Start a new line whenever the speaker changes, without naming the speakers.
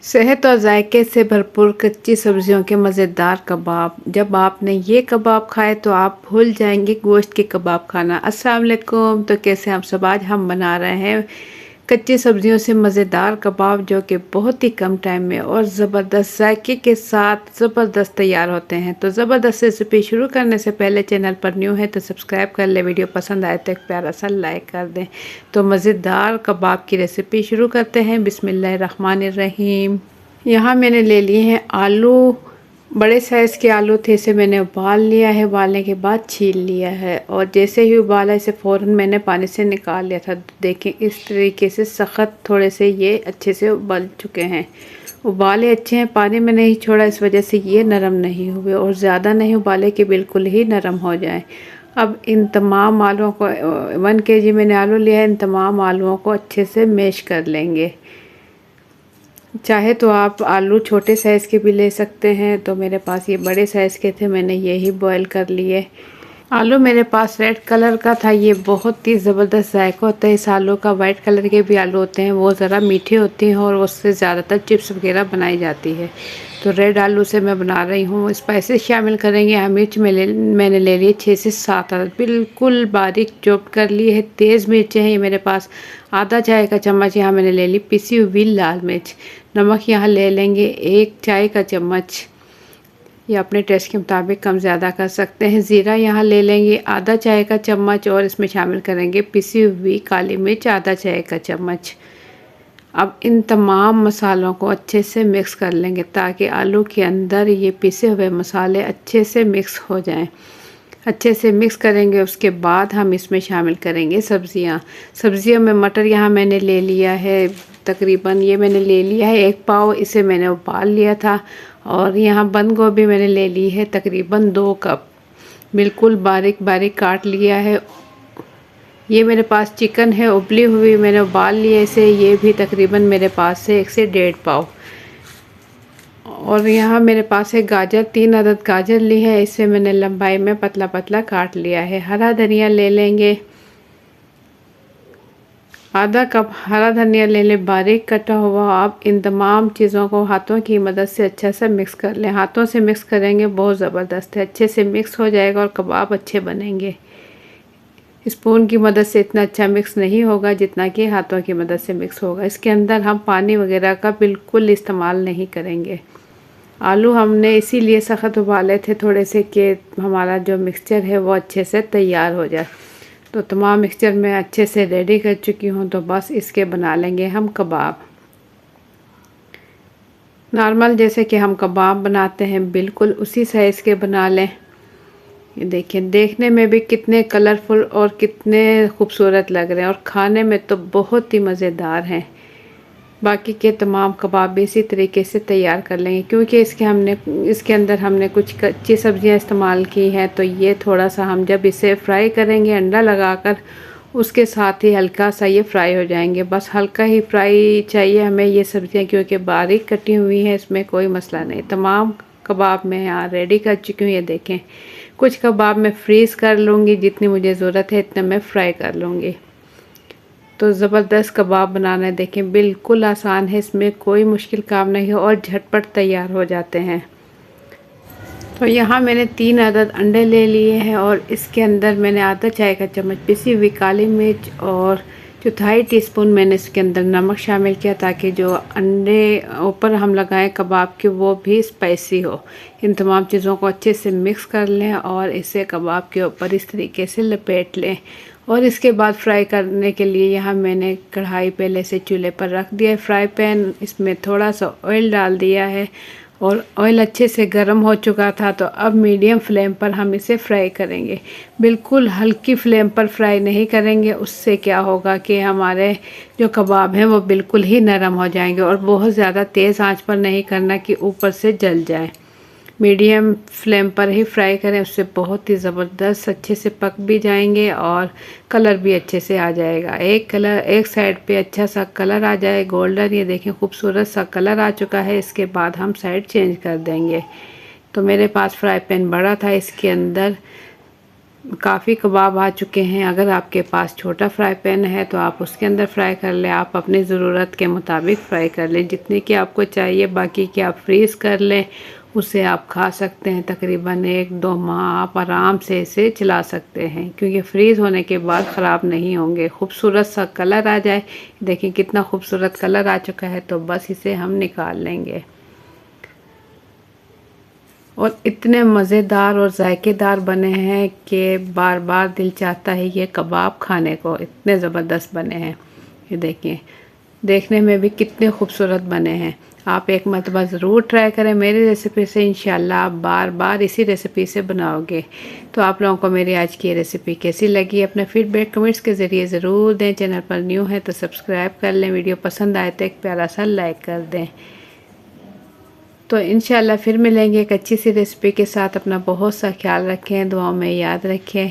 सेहत और जायके से भरपूर कच्ची सब्जियों के मज़ेदार कबाब। जब आपने ये कबाब खाए तो आप भूल जाएंगे गोश्त के कबाब खाना। अस्सलाम वालेकुम। तो कैसे हम सब, आज हम बना रहे हैं कच्ची सब्जियों से मज़ेदार कबाब, जो कि बहुत ही कम टाइम में और ज़बरदस्त जायके के साथ ज़बरदस्त तैयार होते हैं। तो ज़बरदस्त रेसिपी शुरू करने से पहले चैनल पर न्यू है तो सब्सक्राइब कर ले, वीडियो पसंद आए तो एक प्यारा सा लाइक कर दें। तो मज़ेदार कबाब की रेसिपी शुरू करते हैं। बिस्मिल्लाहिर्रहमानिर्रहीम। यहाँ मैंने ले लिए हैं आलू। बड़े साइज़ के आलू थे, इसे मैंने उबाल लिया है। उबालने के बाद छील लिया है और जैसे ही उबाला इसे फ़ौरन मैंने पानी से निकाल लिया था। देखें इस तरीके से सख्त थोड़े से ये अच्छे से उबल चुके हैं। उबाले अच्छे हैं, पानी में नहीं छोड़ा, इस वजह से ये नरम नहीं हुए और ज़्यादा नहीं उबाले कि बिल्कुल ही नरम हो जाए। अब इन तमाम आलूओं को 1 kg मैंने आलू लिया है। इन तमाम आलूओं को अच्छे से मैश कर लेंगे। चाहे तो आप आलू छोटे साइज़ के भी ले सकते हैं, तो मेरे पास ये बड़े साइज़ के थे, मैंने यही बॉयल कर लिए। आलू मेरे पास रेड कलर का था। ये बहुत ही ज़बरदस्त जायका होता है इस आलू का। वाइट कलर के भी आलू होते हैं, वो ज़रा मीठे होते हैं और उससे ज़्यादातर चिप्स वगैरह बनाई जाती है। तो रेड आलू से मैं बना रही हूँ। स्पाइसेस शामिल करेंगे। यहाँ मिर्च मैंने ले लिए 6 से 7 अदद, बिल्कुल बारीक चॉप कर ली है। तेज़ मिर्चें हैं ये मेरे पास। आधा चाय का चम्मच यहाँ मैंने ले ली पिसी हुई लाल मिर्च। नमक यहाँ ले लेंगे 1 चाय का चम्मच, या अपने टेस्ट के मुताबिक कम ज़्यादा कर सकते हैं। ज़ीरा यहाँ ले लेंगे आधा चाय का चम्मच और इसमें शामिल करेंगे पिसी हुई काली मिर्च आधा चाय का चम्मच। अब इन तमाम मसालों को अच्छे से मिक्स कर लेंगे ताकि आलू के अंदर ये पिसे हुए मसाले अच्छे से मिक्स हो जाएं। अच्छे से मिक्स करेंगे, उसके बाद हम इसमें शामिल करेंगे सब्जियों में मटर यहाँ मैंने ले लिया है, तकरीबन ये मैंने ले लिया है 1 पाव। इसे मैंने उबाल लिया था। और यहाँ बंद गोभी मैंने ले ली है तकरीबन 2 कप, बिल्कुल बारीक बारीक काट लिया है। ये मेरे पास चिकन है उबली हुई, मैंने उबाल लिया इसे। ये भी तकरीबन मेरे पास है 1 से 1.5 पाव। और यहाँ मेरे पास है गाजर, 3 अदद गाजर ली है, इसे मैंने लंबाई में पतला पतला काट लिया है। हरा धनिया ले लेंगे, आधा कप हरा धनिया ले लें बारीक कटा हुआ। आप इन तमाम चीज़ों को हाथों की मदद से अच्छा सा मिक्स कर लें। हाथों से मिक्स करेंगे, बहुत ज़बरदस्त है, अच्छे से मिक्स हो जाएगा और कबाब अच्छे बनेंगे। स्पून की मदद से इतना अच्छा मिक्स नहीं होगा जितना कि हाथों की मदद से मिक्स होगा। इसके अंदर हम पानी वगैरह का बिल्कुल इस्तेमाल नहीं करेंगे। आलू हमने इसीलिए सख्त उबाले थे थोड़े से कि हमारा जो मिक्सचर है वो अच्छे से तैयार हो जाए। तो तमाम मिक्सचर मैं अच्छे से रेडी कर चुकी हूँ। तो बस इसके बना लेंगे हम कबाब। नॉर्मल जैसे कि हम कबाब बनाते हैं बिल्कुल उसी साइज़ के बना लें। ये देखिए, देखने में भी कितने कलरफुल और कितने खूबसूरत लग रहे हैं और खाने में तो बहुत ही मज़ेदार हैं। बाकी के तमाम कबाब भी इसी तरीके से तैयार कर लेंगे, क्योंकि इसके अंदर हमने कुछ कच्ची सब्जियां इस्तेमाल की हैं। तो ये थोड़ा सा हम जब इसे फ्राई करेंगे अंडा लगाकर, उसके साथ ही हल्का सा ये फ्राई हो जाएंगे। बस हल्का ही फ्राई चाहिए हमें ये सब्जियां, क्योंकि बारीक कटी हुई हैं, इसमें कोई मसला नहीं। तमाम कबाब मैं यहाँ रेडी कर चुकी हूँ। ये देखें, कुछ कबाब मैं फ्रीज़ कर लूँगी, जितनी मुझे ज़रूरत है इतने मैं फ्राई कर लूँगी। तो ज़बरदस्त कबाब बनाना है, देखें बिल्कुल आसान है, इसमें कोई मुश्किल काम नहीं है और झटपट तैयार हो जाते हैं। तो यहाँ मैंने 3 अदद अंडे ले लिए हैं और इसके अंदर मैंने आधा चाय का चम्मच पिसी हुई काली मिर्च और 1/4 टीस्पून मैंने इसके अंदर नमक शामिल किया, ताकि जो अंडे ऊपर हम लगाएं कबाब के वो भी स्पाइसी हो। इन तमाम चीज़ों को अच्छे से मिक्स कर लें और इसे कबाब के ऊपर इस तरीके से लपेट लें। और इसके बाद फ्राई करने के लिए यहाँ मैंने कढ़ाई पहले से चूल्हे पर रख दिया है, फ्राई पैन। इसमें थोड़ा सा ऑयल डाल दिया है और ऑयल अच्छे से गर्म हो चुका था। तो अब मीडियम फ्लेम पर हम इसे फ्राई करेंगे, बिल्कुल हल्की फ्लेम पर फ्राई नहीं करेंगे। उससे क्या होगा कि हमारे जो कबाब हैं वो बिल्कुल ही नरम हो जाएंगे। और बहुत ज़्यादा तेज़ आंच पर नहीं करना कि ऊपर से जल जाए, मीडियम फ्लेम पर ही फ्राई करें, उससे बहुत ही ज़बरदस्त अच्छे से पक भी जाएंगे और कलर भी अच्छे से आ जाएगा। एक साइड पे अच्छा सा कलर आ जाए गोल्डन, ये देखें खूबसूरत सा कलर आ चुका है। इसके बाद हम साइड चेंज कर देंगे। तो मेरे पास फ्राई पैन बड़ा था, इसके अंदर काफ़ी कबाब आ चुके हैं। अगर आपके पास छोटा फ्राई पैन है तो आप उसके अंदर फ्राई कर लें। आप अपनी ज़रूरत के मुताबिक फ्राई कर लें जितनी कि आपको चाहिए। बाकी कि आप फ्रीज़ कर लें, उसे आप खा सकते हैं। तकरीबन 1-2 माह आप आराम से इसे चला सकते हैं, क्योंकि फ्रीज़ होने के बाद ख़राब नहीं होंगे। खूबसूरत सा कलर आ जाए, देखिए कितना खूबसूरत कलर आ चुका है, तो बस इसे हम निकाल लेंगे। और इतने मज़ेदार और जायकेदार बने हैं कि बार बार दिल चाहता है ये कबाब खाने को। इतने ज़बरदस्त बने हैं, ये देखिए, देखने में भी कितने खूबसूरत बने हैं। आप एक मरतबा ज़रूर ट्राई करें मेरी रेसिपी से, इंशाल्लाह आप बार बार इसी रेसिपी से बनाओगे। तो आप लोगों को मेरी आज की रेसिपी कैसी लगी, अपने फीडबैक कमेंट्स के ज़रिए ज़रूर दें। चैनल पर न्यू है तो सब्सक्राइब कर लें। वीडियो पसंद आए तो एक प्यारा सा लाइक कर दें। तो इंशाल्लाह फिर मिलेंगे एक अच्छी सी रेसिपी के साथ। अपना बहुत सा ख्याल रखें, दुआओं में याद रखें।